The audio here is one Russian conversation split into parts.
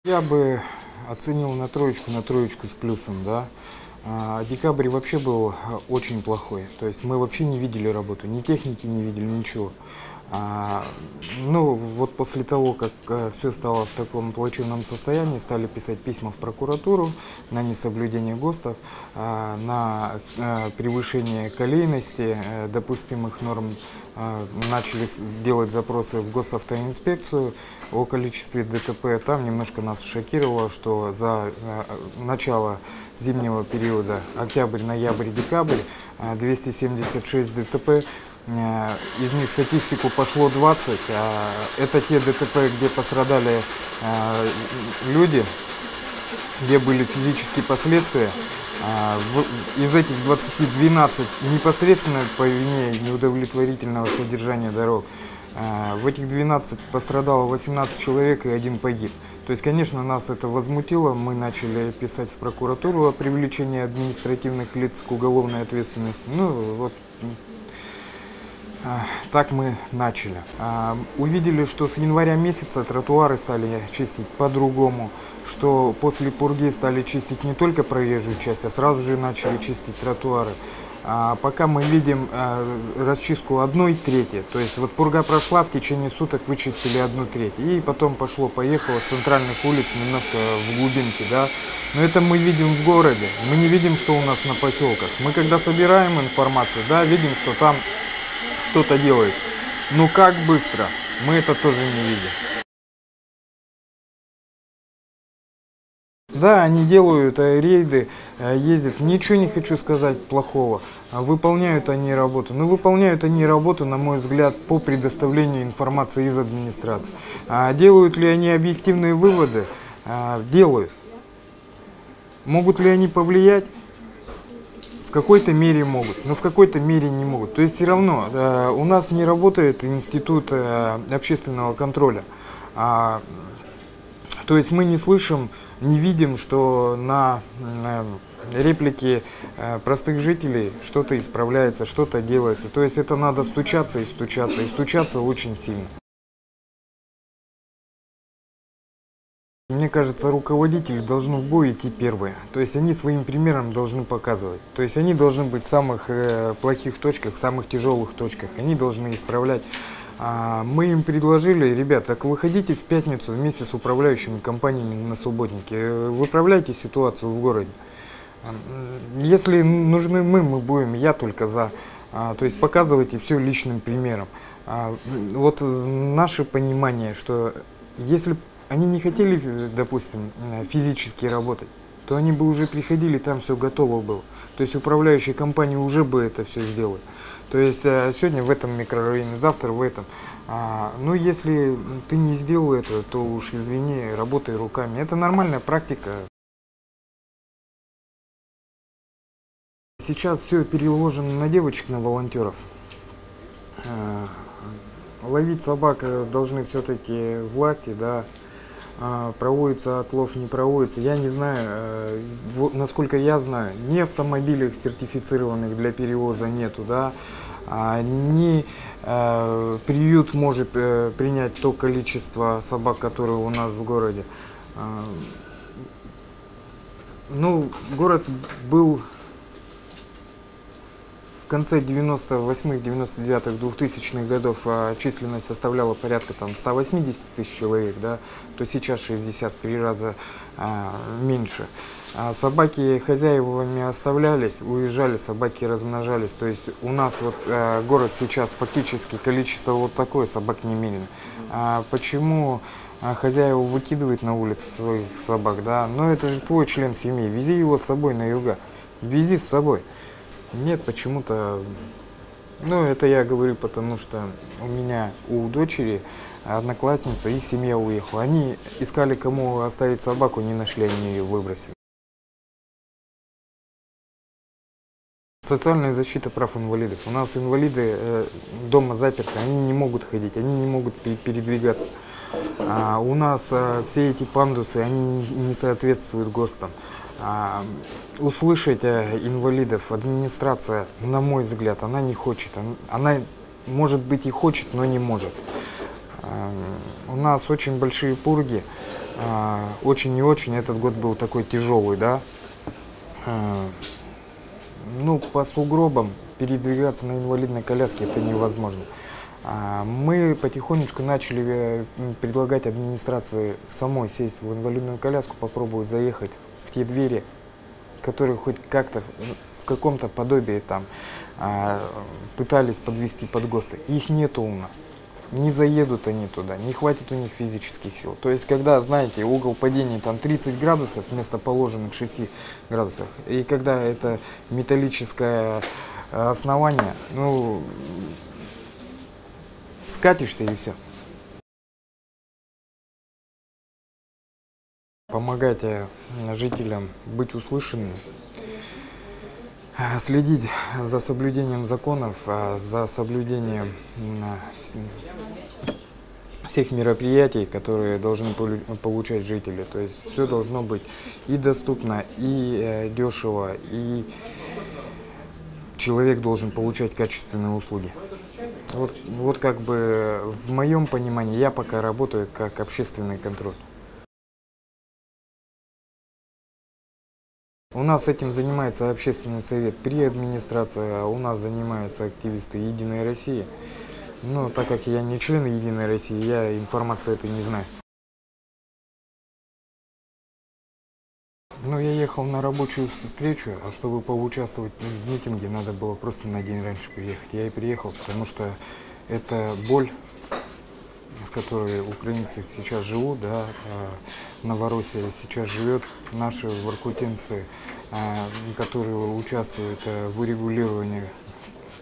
Я бы оценил на троечку с плюсом, да. Декабрь вообще был очень плохой. То есть мы вообще не видели работу, ни техники не видели, ничего. Ну, вот после того, как все стало в таком плачевном состоянии, стали писать письма в прокуратуру на несоблюдение ГОСТов, на превышение колейности допустимых норм, начали делать запросы в госавтоинспекцию о количестве ДТП. Там немножко нас шокировало, что за начало зимнего периода, октябрь, ноябрь, декабрь, 276 ДТП. Из них статистику пошло 20. Это те ДТП, где пострадали люди, где были физические последствия. Из этих 20 12 непосредственно по вине неудовлетворительного содержания дорог. В этих 12 пострадало 18 человек и 1 погиб. То есть, конечно, нас это возмутило. Мы начали писать в прокуратуру о привлечении административных лиц к уголовной ответственности. Ну, вот так мы начали. Увидели, что с января месяца тротуары стали чистить по-другому, что после пурги стали чистить не только проезжую часть, а сразу же начали чистить тротуары. Пока мы видим расчистку 1/3, то есть вот пурга прошла, в течение суток вычистили 1/3, и потом пошло-поехало центральных улиц немножко в глубинке, да. Но это мы видим в городе, мы не видим, что у нас на поселках. Мы когда собираем информацию, да, видим, что там что-то делает. Ну как быстро, мы это тоже не видим. Да, они делают рейды, ездят. Ничего не хочу сказать плохого. Выполняют они работу. Но выполняют они работу, на мой взгляд, по предоставлению информации из администрации. Делают ли они объективные выводы? Делают. Могут ли они повлиять? В какой-то мере могут, но в какой-то мере не могут. То есть все равно у нас не работает институт общественного контроля. То есть мы не слышим, не видим, что на реплики простых жителей что-то исправляется, что-то делается. То есть это надо стучаться и стучаться, и стучаться очень сильно. Мне кажется, руководители должны в бой идти первые. То есть они своим примером должны показывать. То есть они должны быть в самых плохих точках, в самых тяжелых точках. Они должны исправлять. Мы им предложили: ребят, так выходите в пятницу вместе с управляющими компаниями на субботнике, выправляйте ситуацию в городе. Если нужны мы будем, я только за. То есть показывайте все личным примером. Вот наше понимание, что если они не хотели, допустим, физически работать, то они бы уже приходили, там все готово было. То есть управляющие компании уже бы это все сделали. То есть сегодня в этом микрорайоне, завтра в этом. Ну, если ты не сделал это, то уж извини, работай руками. Это нормальная практика. Сейчас все переложено на девочек, на волонтеров. Ловить собак должны все-таки власти, да. Проводится отлов, не проводится. Я не знаю, насколько я знаю, ни автомобилей сертифицированных для перевоза нету, да, ни приют может принять то количество собак, которые у нас в городе. Ну, город был в конце 98-х, 99-х, 2000-х годов численность составляла порядка 180 тысяч человек, да, то сейчас 63 раза меньше. Собаки хозяевами оставлялись, уезжали, собаки размножались. То есть у нас вот город сейчас фактически количество вот такое собак немерено. Почему хозяева выкидывают на улицу своих собак, да? Но это же твой член семьи, вези его с собой на юга, вези с собой. Нет, почему-то, ну это я говорю, потому что у меня, у дочери, одноклассница, их семья уехала. Они искали, кому оставить собаку, не нашли, они ее выбросили. Социальная защита прав инвалидов. У нас инвалиды дома заперты, они не могут ходить, они не могут передвигаться. У нас все эти пандусы, они не соответствуют ГОСТам. Услышать инвалидов администрация, на мой взгляд, она не хочет. Она, может быть, и хочет, но не может. У нас очень большие пурги. Очень не очень этот год был такой тяжелый, да. Ну, по сугробам передвигаться на инвалидной коляске это невозможно. Мы потихонечку начали предлагать администрации самой сесть в инвалидную коляску, попробовать заехать в те двери, которые хоть как-то в каком-то подобии там пытались подвести под ГОСТы. Их нету у нас. Не заедут они туда, не хватит у них физических сил. То есть, когда, знаете, угол падения там 30 градусов вместо положенных 6 градусов, и когда это металлическое основание, ну, скатишься и все. Помогайте жителям быть услышанными, следить за соблюдением законов, за соблюдением всех мероприятий, которые должны получать жители. То есть все должно быть и доступно, и дешево, и человек должен получать качественные услуги. Вот как бы в моем понимании я пока работаю как общественный контроль. У нас этим занимается общественный совет при администрации, а у нас занимаются активисты «Единой России». Но так как я не член «Единой России», я информации этой не знаю. Ну, я ехал на рабочую встречу, а чтобы поучаствовать в митинге, надо было просто на день раньше приехать. Я и приехал, потому что это боль, с которой украинцы сейчас живут, да, Новороссия сейчас живет, наши воркутинцы, которые участвуют в урегулировании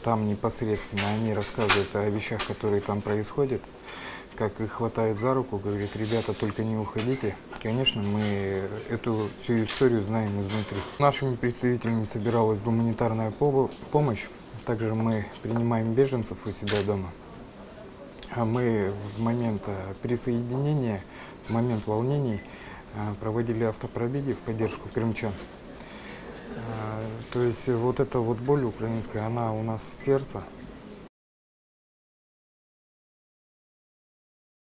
там непосредственно, они рассказывают о вещах, которые там происходят, как их хватает за руку, говорит: ребята, только не уходите. Конечно, мы эту всю историю знаем изнутри. Нашими представителями собиралась гуманитарная помощь, также мы принимаем беженцев у себя дома. Мы в момент присоединения, в момент волнений проводили автопробеги в поддержку крымчан. То есть вот эта вот боль украинская, она у нас в сердце.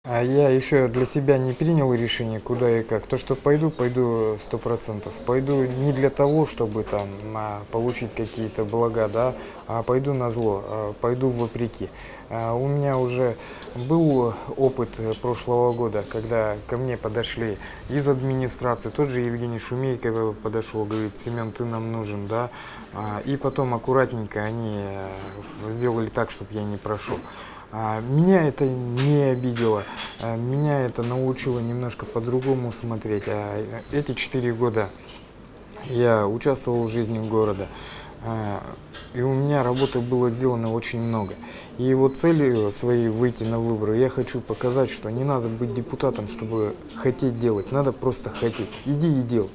А я еще для себя не принял решение, куда и как. То, что пойду 100%. Пойду не для того, чтобы там получить какие-то блага, да, а пойду на зло, пойду вопреки. У меня уже был опыт прошлого года, когда ко мне подошли из администрации, тот же Евгений Шумейко подошел, говорит: Семен, ты нам нужен, да, и потом аккуратненько они сделали так, чтобы я не прошел. Меня это не обидело, меня это научило немножко по-другому смотреть. Эти 4 года я участвовал в жизни города, и у меня работы было сделано очень много. И вот целью своей выйти на выборы я хочу показать, что не надо быть депутатом, чтобы хотеть делать, надо просто хотеть. Иди и делай.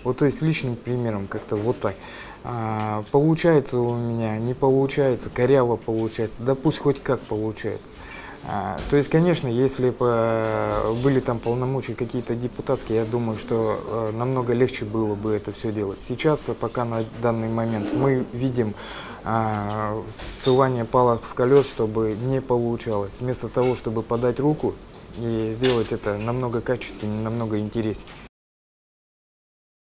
Вот, то есть личным примером как-то вот так. Получается у меня, не получается, коряво получается, да пусть хоть как получается. То есть, конечно, если бы были там полномочия какие-то депутатские, я думаю, что намного легче было бы это все делать. Сейчас, пока на данный момент, мы видим ссылание палок в колес, чтобы не получалось. Вместо того, чтобы подать руку и сделать это намного качественнее, намного интереснее.